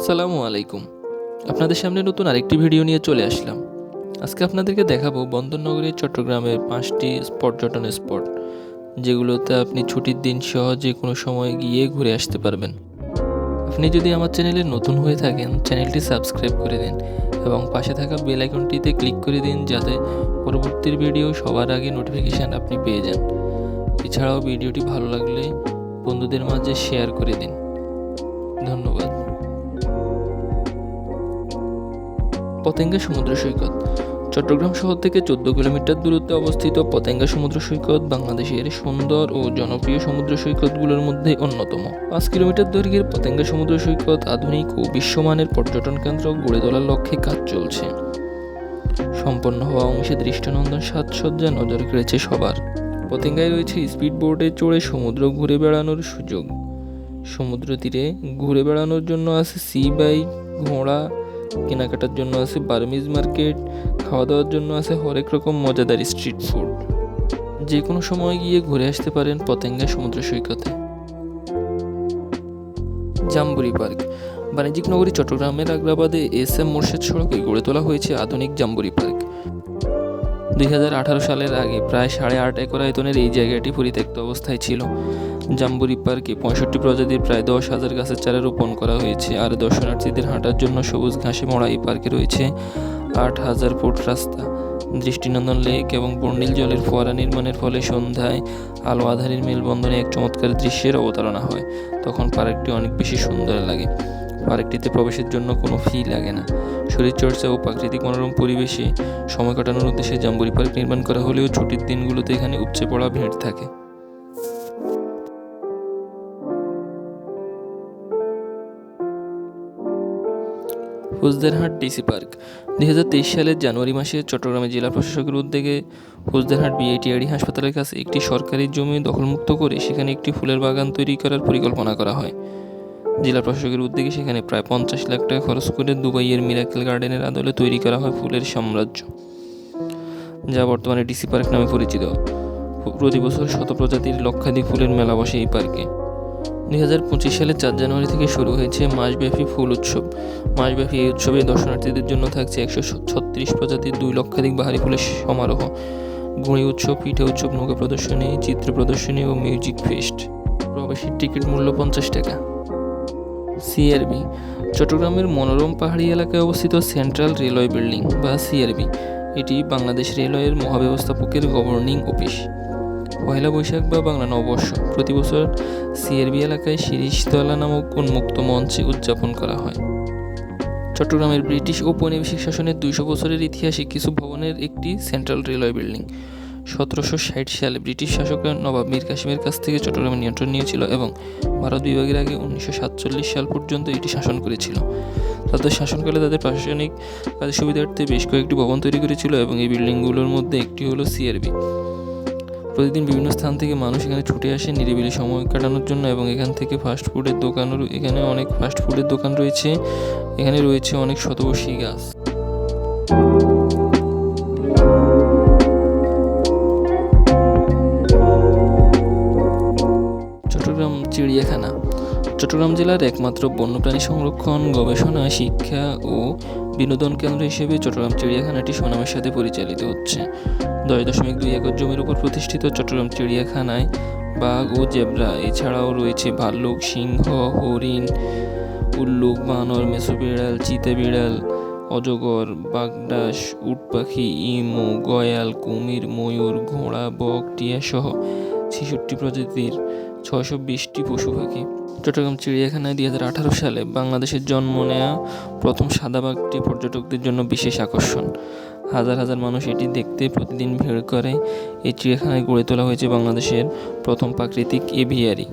আসসালামু আলাইকুম। আপনাদের সামনে নতুন আরেকটি ভিডিও নিয়ে চলে আসলাম। আজকে আপনাদেরকে দেখাবো বন্দরনগরী চট্টগ্রামের 5টি পর্যটন স্পট, যেগুলোতে আপনি ছুটির দিন সহজে কোনো সময় গিয়ে ঘুরে আসতে পারবেন। আপনি যদি আমার চ্যানেলে নতুন হয়ে থাকেন, চ্যানেলটি সাবস্ক্রাইব করে দিন এবং পাশে থাকা বেল আইকনটিতে ক্লিক করে দিন, যাতে পরবর্তী ভিডিও সবার আগে নোটিফিকেশান আপনি পেয়ে যান। এছাড়াও ভিডিওটি ভালো লাগলে বন্ধুদের মাঝে শেয়ার করে দিন। ধন্যবাদ। পতেঙ্গা সমুদ্র সৈকত। চট্টগ্রাম শহর থেকে 14 কিলোমিটার দূরত্বে অবস্থিত পতেঙ্গা সমুদ্র সৈকত বাংলাদেশের সুন্দর ও জনপ্রিয় সমুদ্র সৈকতগুলোর মধ্যে অন্যতম। 5 কিলোমিটার দৈর্ঘ্যের পতেঙ্গা সমুদ্র সৈকত আধুনিক ও বিশ্বমানের পর্যটন কেন্দ্র গড়ে তোলার লক্ষ্যে কাজ চলছে। সম্পন্ন হওয়া অংশে দৃষ্টিনন্দন সাজসজ্জা নজর কেড়েছে সবার। পতেঙ্গায় রয়েছে স্পিড বোটে চড়ে সমুদ্র ঘুরে বেড়ানোর সুযোগ। সমুদ্র তীরে ঘুরে বেড়ানোর জন্য আছে সি বাইক, ঘোড়া, কেনাকাটার জন্য আছে বার্মিজ মার্কেট, খাওয়া দাওয়ার জন্য আছে হরেক রকম মজাদার স্ট্রিট ফুড। যে কোনো সময় গিয়ে ঘুরে আসতে পারেন পতেঙ্গা সমুদ্র সৈকতে। Jamboree park. বাণিজ্যিক নগরী চট্টগ্রামের আগ্রাবাদে SM মোরশেদ সড়কে গড়ে তোলা হয়েছে আধুনিক জাম্বুরি পার্ক। 2018 সালের আগে প্রায় 8.5 একর আয়তনের এই জায়গাটি পরিত্যক্ত অবস্থায় ছিল। জাম্বুরি পার্কে 65 প্রজাতির প্রায় 10,000 গাছের চারা রোপণ করা হয়েছে। আর দর্শনার্থীদের হাঁটার জন্য সবুজ ঘাসে মোড়া এই পার্কে রয়েছে 8,000 ফুট রাস্তা, দৃষ্টিনন্দন লেক এবং বর্ণিল জলের ফোয়ারা নির্মাণের ফলে সন্ধ্যায় আলো আঁধারির মেলবন্ধনে এক চমৎকার দৃশ্যের অবতারণা হয়। তখন পার্কটি অনেক বেশি সুন্দর লাগে। পার্কটিতে প্রবেশের জন্য কোনো ফি লাগে না। শরীরচর্চা ও প্রাকৃতিক মনোরম পরিবেশে সময় কাটানোর উদ্দেশ্যে জাম্বুরি পার্ক নির্মাণ করা হলেও ছুটির দিনগুলোতে এখানে উপচে পড়া ভিড় থাকে। ফুজদেরহাট ডিসি পার্ক। 2023 সালের জানুয়ারি মাসে চট্টগ্রামে জেলা প্রশাসকের উদ্যোগে ফুজদেরহাট বিআইটিআরই হাসপাতালের কাছে একটি সরকারি জমি দখলমুক্ত করে সেখানে একটি ফুলের বাগান তৈরি করার পরিকল্পনা করা হয়। জেলা প্রশাসকের উদ্যোগে সেখানে প্রায় 50 লাখ টাকা খরচ করে দুবাইয়ের মিরাকেল গার্ডেনের আদলে তৈরি করা হয় ফুলের সাম্রাজ্য, যা বর্তমানে ডিসি পার্ক নামে পরিচিত। প্রতি বছর শত প্রজাতির লক্ষাধিক ফুলের মেলা বসে এই পার্কে। 2025 সালের 4 জানুয়ারি থেকে শুরু হয়েছে মাসব্যাপী ফুল উৎসব। মাসব্যাপী এই উৎসবে দর্শনার্থীদের জন্য থাকছে 136 প্রজাতির 2 লক্ষাধিক বাহারি ফুলের সমারোহ, ঘুড়ি উৎসব, পিঠা উৎসব, নৌকা প্রদর্শনী, চিত্র প্রদর্শনী ও মিউজিক ফেস্ট। প্রবেশের টিকিট মূল্য 50 টাকা। CRB। চট্টগ্রামের মনোরম পাহাড়ি এলাকায় অবস্থিত সেন্ট্রাল রেলওয়ে বিল্ডিং বা CRB, এটি বাংলাদেশ রেলওয়ের মহাব্যবস্থাপকের গভর্নিং অফিস। পয়লা বৈশাখ বা বাংলা নববর্ষ প্রতি বছর CRB এলাকায় শিরিষতলা নামক উন্মুক্ত মঞ্চে উদযাপন করা হয়। চট্টগ্রামের ব্রিটিশ ঔপনিবেশিক শাসনের 200 বছরের ইতিহাসে কিছু ভবনের একটি সেন্ট্রাল রেলওয়ে বিল্ডিং। 1760 সালে ব্রিটিশ শাসকরা নবাব মীর কাসিমের কাছ থেকে চট্টগ্রামের নিয়ন্ত্রণ নিয়েছিল এবং ভারত বিভাগের আগে 1947 সাল পর্যন্ত এটি শাসন করেছিল। তাদের শাসনকালে তাদের প্রশাসনিক কাজের সুবিধার্থে বেশ কয়েকটি ভবন তৈরি করেছিল এবং এই বিল্ডিংগুলোর মধ্যে একটি হলো CRB। প্রতিদিন বিভিন্ন স্থান থেকে মানুষ এখানে ছুটে আসে নিরিবিলি সময় কাটানোর জন্য এবং এখানে অনেক ফাস্ট ফুডের দোকান রয়েছে। এখানে রয়েছে অনেক শতবর্ষী গাছ। চট্টগ্রাম চিড়িয়াখানা। চট্টগ্রাম জেলার একমাত্র বন্যপ্রাণী সংরক্ষণ, গবেষণা, শিক্ষা ও বিনোদন কেন্দ্র হিসেবে চট্টগ্রাম চিড়িয়াখানাটি সুনামের সাথে পরিচালিত হচ্ছে। 10.2 একর জমির উপর প্রতিষ্ঠিত চট্টগ্রাম চিড়িয়াখানায় বাঘ ও জেব্রা এছাড়াও রয়েছে ভাল্লুক, সিংহ, হরিণ, উল্লুক, বানর, মেছো বিড়াল, চিতা বিড়াল, অজগর, বাগডাস, উট পাখি, ইমু, গয়াল, কুমির, ময়ূর, ঘোড়া, বক, টিয়া সহ 66 প্রজাতির 620টি পশু পাখি। চট্টগ্রাম চিড়িয়াখানায় 2018 সালে বাংলাদেশের জন্ম নেয়া প্রথম সাদা বাঘটি পর্যটকদের জন্য বিশেষ আকর্ষণ। হাজার হাজার মানুষ এটি দেখতে প্রতিদিন ভিড় করে। এই চিড়িয়াখানায় গড়ে তোলা হয়েছে বাংলাদেশের প্রথম প্রাকৃতিক এভিয়ারি।